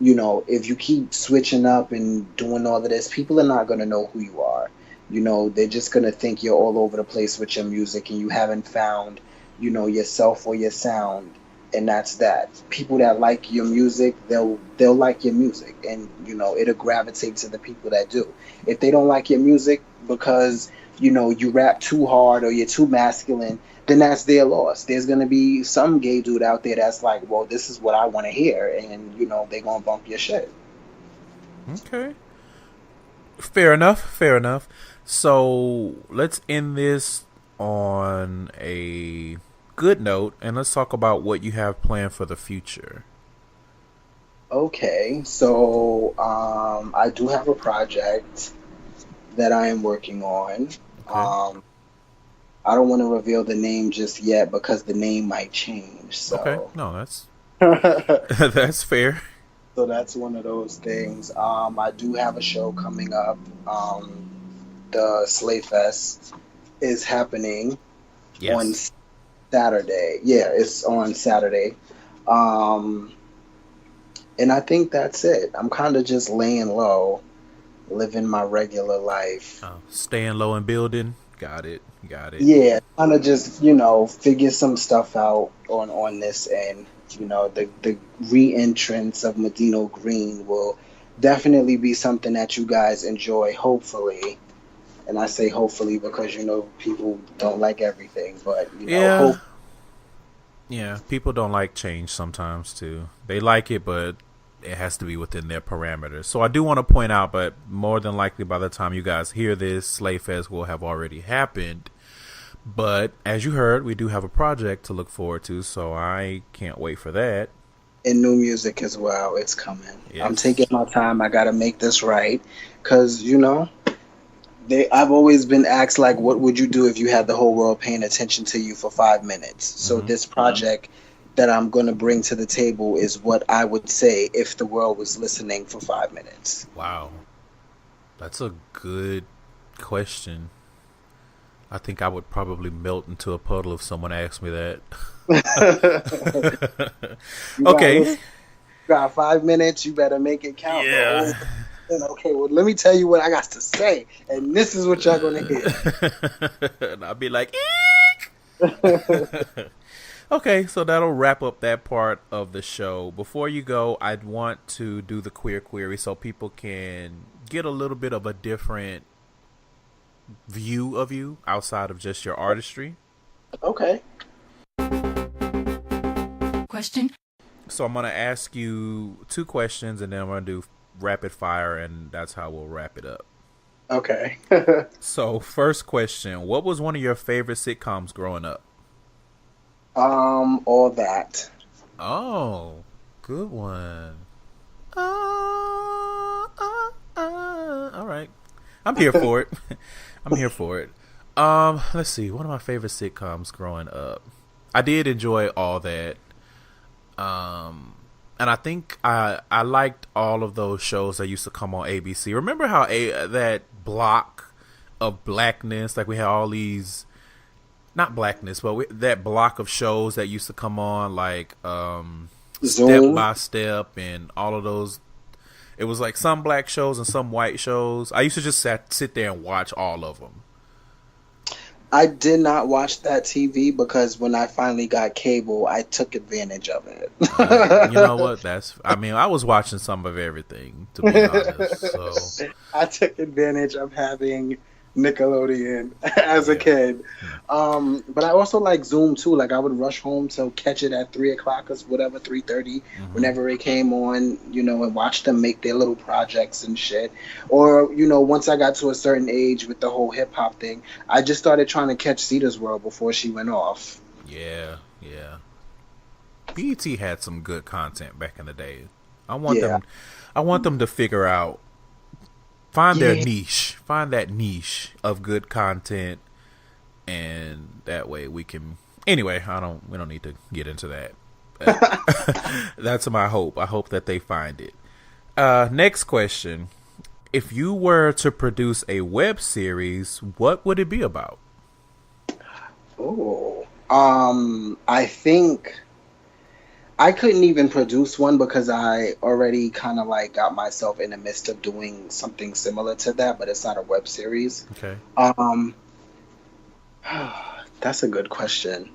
if you keep switching up and doing all of this, people are not going to know who you are. They're just going to think you're all over the place with your music and you haven't found, yourself or your sound. And that's that. People that like your music, they'll like your music, and it'll gravitate to the people that do. If they don't like your music because you rap too hard or you're too masculine, then that's their loss. There's gonna be some gay dude out there that's like, well, this is what I want to hear, and they're gonna bump your shit. Okay. Fair enough. Fair enough. So let's end this on a good note, and let's talk about what you have planned for the future. Okay, so I do have a project that I am working on. Okay. I don't want to reveal the name just yet because the name might change. Okay. So, No, that's so that's fair. that's one of those things. I do have a show coming up. The Slay Fest is happening on Yes. Saturday. Yeah, it's on Saturday. Um, and I think that's it. I'm kind of just laying low, living my regular life. Staying low and building. Got it. Got it. Yeah, kind of just figure some stuff out on this end. The re-entrance of Medino Green will definitely be something that you guys enjoy, hopefully. And I say hopefully because people don't like everything, but Yeah. hope. Yeah. People don't like change sometimes too. They like it, but it has to be within their parameters. So I do want to point out, but more than likely by the time you guys hear this, Slayfest will have already happened. But as you heard, we do have a project to look forward to, so I can't wait for that. And new music as well. It's coming. I'm taking Yes. my time. I got to make this right because I've always been asked like, what would you do if you had the whole world paying attention to you for 5 minutes? So Hmm. this project that I'm going to bring to the table is what I would say if the world was listening for 5 minutes. Wow, that's a good question. I think I would probably melt into a puddle if someone asked me that. You got Okay. listen, you got 5 minutes. You better make it count. The Yeah. whole thing. Okay, well, let me tell you what I got to say, and this is what y'all gonna hear. And I'll be like, okay, so that'll wrap up that part of the show. Before you go, I'd want to do the queer query so people can get a little bit of a different view of you outside of just your artistry. Okay. Question. So I'm going to ask you two questions and then I'm going to do rapid fire and that's how we'll wrap it up. Okay. So, first question, what was one of your favorite sitcoms growing up? All that. Oh, good one. All right. I'm here for it. I'm here for it. Let's see. One of my favorite sitcoms growing up. I did enjoy all that. And I think I liked all of those shows that used to come on ABC. Remember how that block of blackness, like we had all these, not blackness, but that block of shows that used to come on, like Step Zoom. by Step and all of those. It was like some black shows and some white shows. I used to just sit there and watch all of them. I did not watch that TV because when I finally got cable, I took advantage of it. You know what? I mean, I was watching some of everything, to be honest. So, I took advantage of having Nickelodeon as a yeah. kid. But I also like Zoom too. Like I would rush home to catch it at 3 o'clock or whatever, 3:30, Hmm. whenever it came on, and watch them make their little projects and shit. Or, once I got to a certain age with the whole hip hop thing, I just started trying to catch Cedar's World before she went off. Yeah, yeah. BET had some good content back in the day. I want Yeah. them. I want them to figure out, find their Yeah. niche, find that niche of good content, and that way we can. Anyway, we don't need to get into that. That's my hope. I hope that they find it. Next question: if you were to produce a web series, what would it be about? Oh. I think I couldn't even produce one because I already kind of like got myself in the midst of doing something similar to that, but it's not a web series. Okay. Um, that's a good question.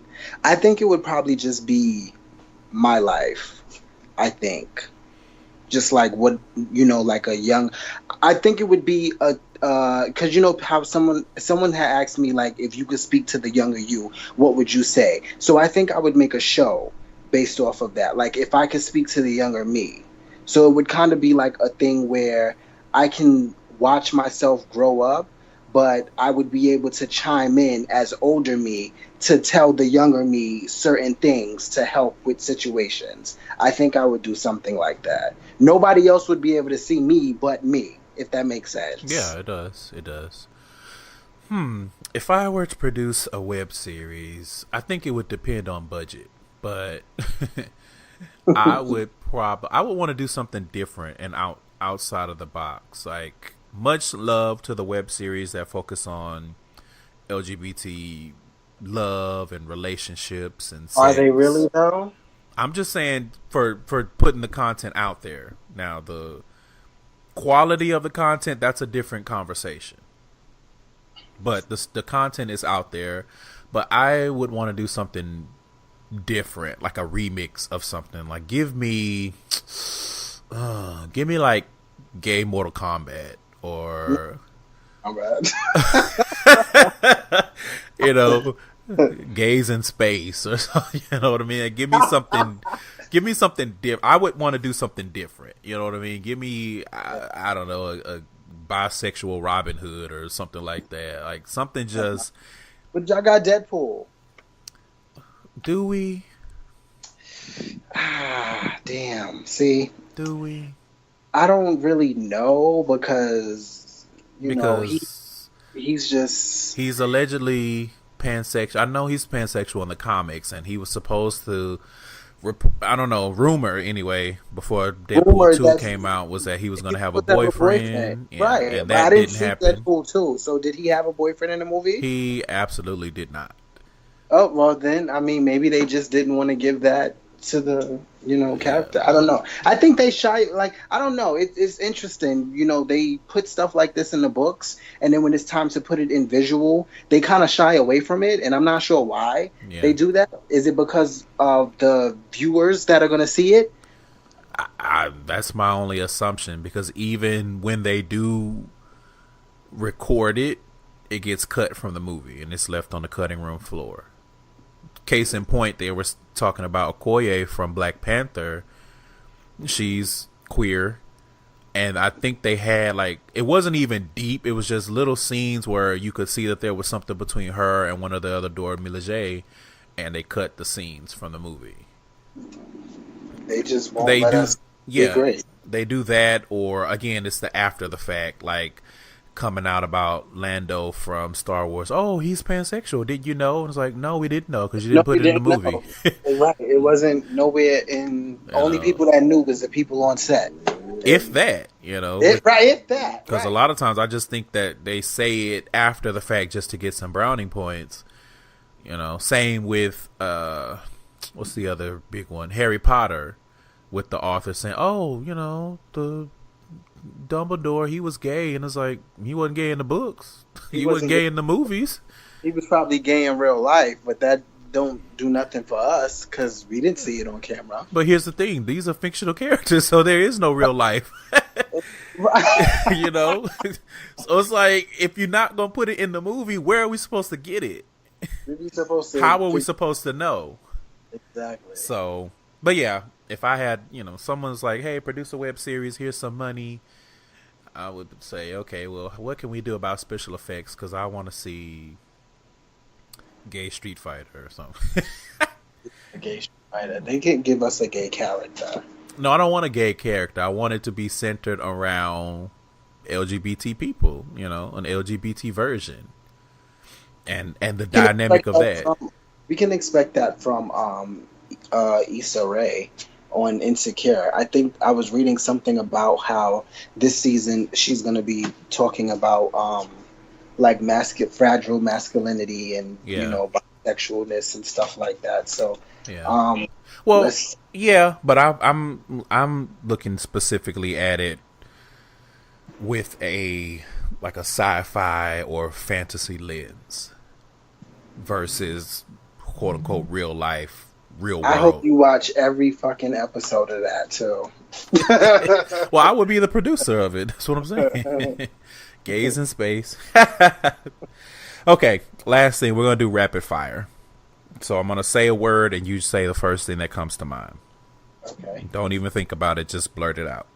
I think it would probably just be my life. I think just like what like a young. I think it would be a because how someone had asked me like if you could speak to the younger you, what would you say? So I think I would make a show based off of that. Like if I could speak to the younger me, so it would kind of be like a thing where I can watch myself grow up, but I would be able to chime in as older me to tell the younger me certain things to help with situations. I think I would do something like that. Nobody else would be able to see me but me, if that makes Yeah, sense. it does. It does. If I were to produce a web series, I think it would depend on budget, but I would want to do something different and outside of the box. Like much love to the web series that focus on LGBT love and relationships and Are they sex. really though? I'm just saying for putting the content out there. Now the quality of the content, that's a different conversation. But the content is out there. But I would want to do something different, like a remix of something. Like give me like gay Mortal Kombat or All right. you know gays in space or something. You know what I mean? Like, give me something. Give me something different. I would want to do something different. You know what I mean? Give me I don't know a bisexual Robin Hood or something like that. Like something just. But y'all got Deadpool. Do we? Ah, damn. See, Do we? I don't really know because he Because He's just He's allegedly pansexual. I know he's pansexual in the comics, and he was supposed to. I don't know. Rumor anyway before Deadpool rumored 2 that came out was that he was going to have a was have a boyfriend. Yeah, right? and But I that didn't didn't see happen. Deadpool 2. So did he have a boyfriend in the movie? He absolutely did not. Oh, well then, I mean, maybe they just didn't want to give that to the, Yeah. character. I don't know. I think they shy, like, I don't know. It's interesting. They put stuff like this in the books, and then when it's time to put it in visual, they kind of shy away from it, and I'm not sure why Yeah. they do that. Is it because of the viewers that are going to see it? That's my only assumption, because even when they do record it, it gets cut from the movie and it's left on the cutting room floor. Case in point, they were talking about Okoye from Black Panther. She's queer, and I think they had, like, it wasn't even deep. It was just little scenes where you could see that there was something between her and one of the other Dora Milaje, and they cut the scenes from the movie. They just won't They let do, us be yeah. great. They do that, or again, it's the after the fact, like coming out about Lando from Star Wars. Oh, he's pansexual. Did you know? And it's like, no, we didn't know because you didn't put it in the movie. Right. It wasn't nowhere in. Only people that knew was the people on set. If that, If that. Because a lot of times I just think that they say it after the fact just to get some browning points. Same with what's the other big one? Harry Potter, with the author saying, "Oh, the Dumbledore, he was gay," and it's like, he wasn't gay in the books. He wasn't gay in the movies. He was probably gay in real life, but that don't do nothing for us because we didn't see it on camera. But here's the thing: these are fictional characters, so there is no real life. So it's like, if you're not gonna put it in the movie, where are we supposed to get it? How are we supposed to know? Exactly. So, but yeah, if I had, someone's like, "Hey, produce a web series, here's some money," I would say, okay, well, what can we do about special effects? Because I want to see gay Street Fighter or something. A gay Street Fighter. They can give us a gay character. No, I don't want a gay character. I want it to be centered around LGBT people, an LGBT version. And the dynamic of that. We can expect that from Issa Rae on Insecure. I think I was reading something about how this season she's going to be talking about like fragile masculinity and bisexualness and stuff like that. So yeah. But I'm looking specifically at it with a sci-fi or fantasy lens versus quote unquote real life, real world. I hope you watch every fucking episode of that too. Well, I would be the producer of it. That's what I'm saying. Gays in space. Okay, last thing, we're gonna do rapid fire. So I'm gonna say a word and you say the first thing that comes to mind. Okay. Don't even think about it, just blurt it out.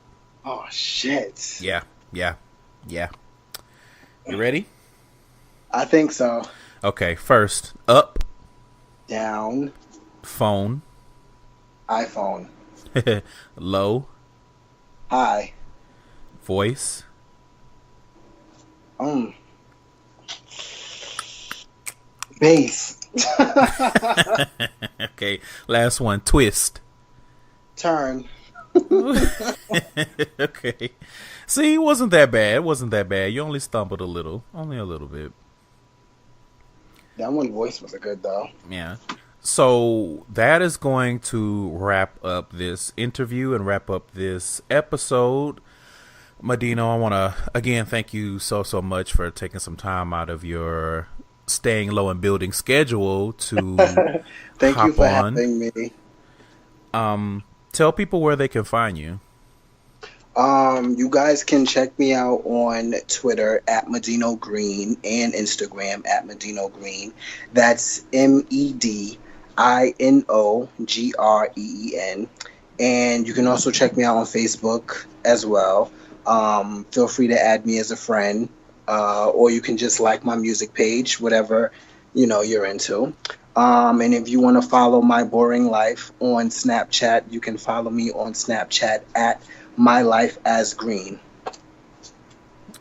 Oh shit. Yeah. You ready? I think so. Okay, first, up, Down, phone, iPhone, low, high, voice, bass, okay, last one, twist. turn. Okay. See, it wasn't that bad. You only stumbled a little. Only a little bit. That one voice was good though. Yeah. So that is going to wrap up this interview and wrap up this episode. Medino, I want to again thank you so much for taking some time out of your staying low and building schedule to thank hop you for on. having me. Tell people where they can find you. You guys can check me out on Twitter at Medino Green and Instagram at Medino Green. That's MEDINOGREEN. And you can also check me out on Facebook as well. Feel free to add me as a friend, or you can just like my music page, whatever you're into. And if you want to follow my boring life on Snapchat, you can follow me on Snapchat at My Life as Green.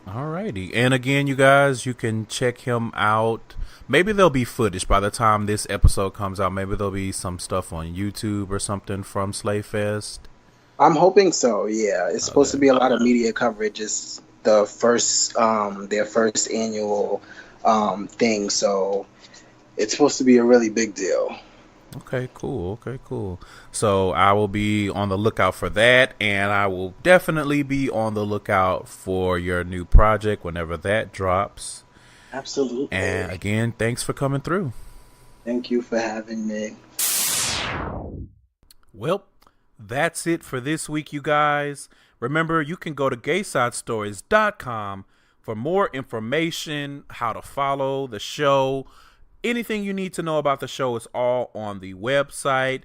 Alrighty. And again, you guys, you can check him out. Maybe there'll be footage by the time this episode comes out. Maybe there'll be some stuff on YouTube or something from Slayfest. I'm hoping so. Yeah, it's supposed to Okay. be a lot of media coverage. It's the first, their first annual thing, so it's supposed to be a really big deal. Okay, cool. Okay, cool. So I will be on the lookout for that, and I will definitely be on the lookout for your new project whenever that drops. And Absolutely. again, thanks for coming through. Thank you for having me. Well, that's it for this week, you guys. Remember, you can go to GaysideStories.com for more information, how to follow the show. Anything you need to know about the show is all on the website.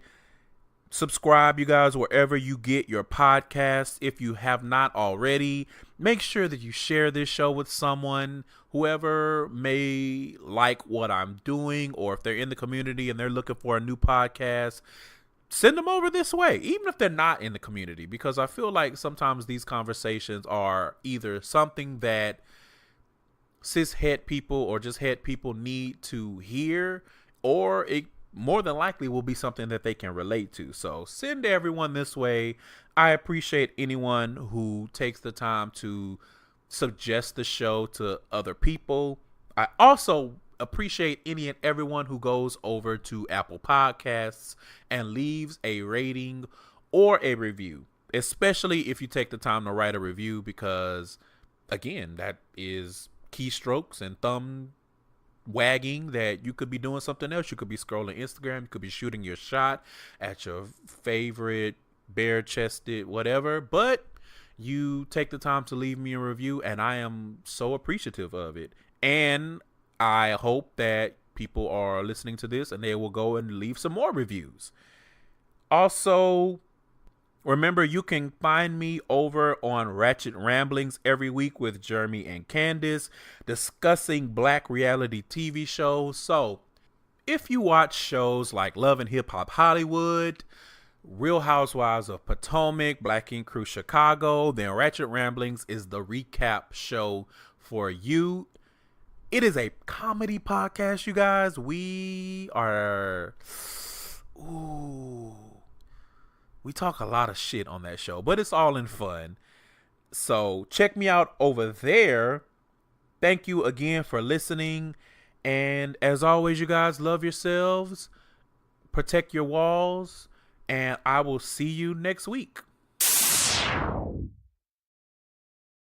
Subscribe, you guys, wherever you get your podcasts. If you have not already, make sure that you share this show with someone, whoever may like what I'm doing, or if they're in the community and they're looking for a new podcast, send them over this way, even if they're not in the community, because I feel like sometimes these conversations are either something that cis het people or just het people need to hear, or it more than likely will be something that they can relate to. So send everyone this way. I appreciate anyone who takes the time to suggest the show to other people. I also appreciate any and everyone who goes over to Apple Podcasts and leaves a rating or a review, especially if you take the time to write a review, because again, that is keystrokes and thumb wagging that you could be doing something else. You could be scrolling Instagram, you could be shooting your shot at your favorite bare-chested whatever, but you take the time to leave me a review, and I am so appreciative of it. And I hope that people are listening to this and they will go and leave some more reviews. Also, remember, you can find me over on Ratchet Ramblings every week with Jeremy and Candace discussing black reality TV shows. So, if you watch shows like Love and Hip Hop Hollywood, Real Housewives of Potomac, Black Ink Crew Chicago, then Ratchet Ramblings is the recap show for you. It is a comedy podcast, you guys. We are... Ooh... We talk a lot of shit on that show, but it's all in fun. So check me out over there. Thank you again for listening. And as always, you guys, love yourselves, protect your walls, and I will see you next week.